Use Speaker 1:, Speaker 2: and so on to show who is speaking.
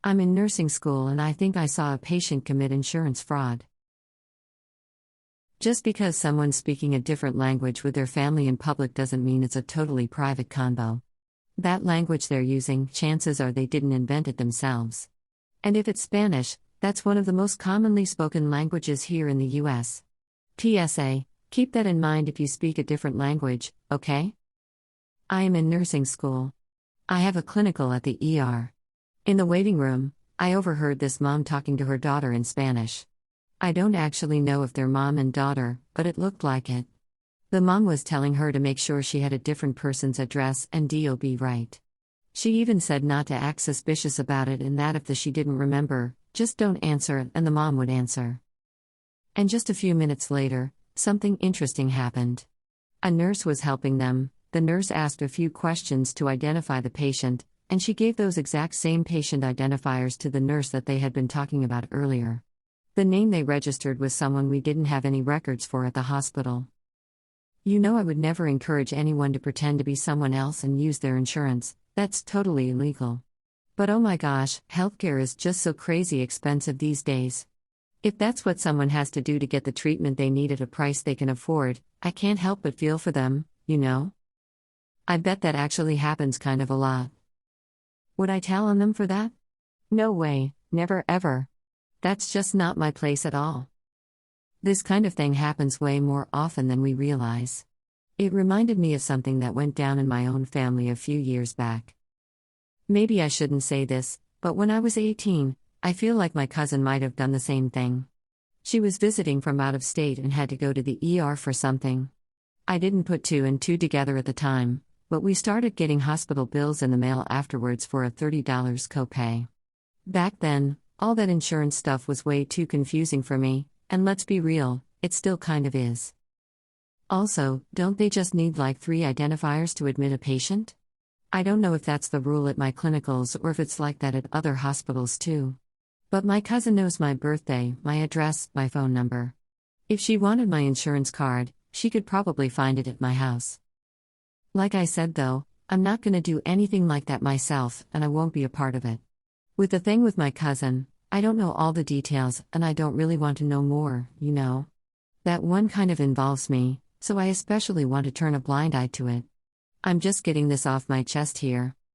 Speaker 1: I'm in nursing school and I think I saw a patient commit insurance fraud. Just because someone's speaking a different language with their family in public doesn't mean it's a totally private convo. That language they're using, chances are they didn't invent it themselves. And if it's Spanish, that's one of the most commonly spoken languages here in the US. PSA, keep that in mind if you speak a different language, okay? I am in nursing school. I have a clinical at the ER. In the waiting room, I overheard this mom talking to her daughter in Spanish. I don't actually know if they're mom and daughter, but it looked like it. The mom was telling her to make sure she had a different person's address and DOB right. She even said not to act suspicious about it and that if she didn't remember, just don't answer and the mom would answer. And just a few minutes later, something interesting happened. A nurse was helping them. The nurse asked a few questions to identify the patient, and she gave those exact same patient identifiers to the nurse that they had been talking about earlier. The name they registered was someone we didn't have any records for at the hospital. You know, I would never encourage anyone to pretend to be someone else and use their insurance. That's totally illegal. But oh my gosh, healthcare is just so crazy expensive these days. If that's what someone has to do to get the treatment they need at a price they can afford, I can't help but feel for them, you know? I bet that actually happens kind of a lot. Would I tell on them for that? No way, never ever. That's just not my place at all. This kind of thing happens way more often than we realize. It reminded me of something that went down in my own family a few years back. Maybe I shouldn't say this, but when I was 18, I feel like my cousin might have done the same thing. She was visiting from out of state and had to go to the ER for something. I didn't put two and two together at the time, but we started getting hospital bills in the mail afterwards for a $30 copay. Back then, all that insurance stuff was way too confusing for me, and let's be real, it still kind of is. Also, don't they just need like 3 identifiers to admit a patient? I don't know if that's the rule at my clinicals or if it's like that at other hospitals too. But my cousin knows my birthday, my address, my phone number. If she wanted my insurance card, she could probably find it at my house. Like I said though, I'm not gonna do anything like that myself, and I won't be a part of it. With the thing with my cousin, I don't know all the details and I don't really want to know more, you know? That one kind of involves me, so I especially want to turn a blind eye to it. I'm just getting this off my chest here.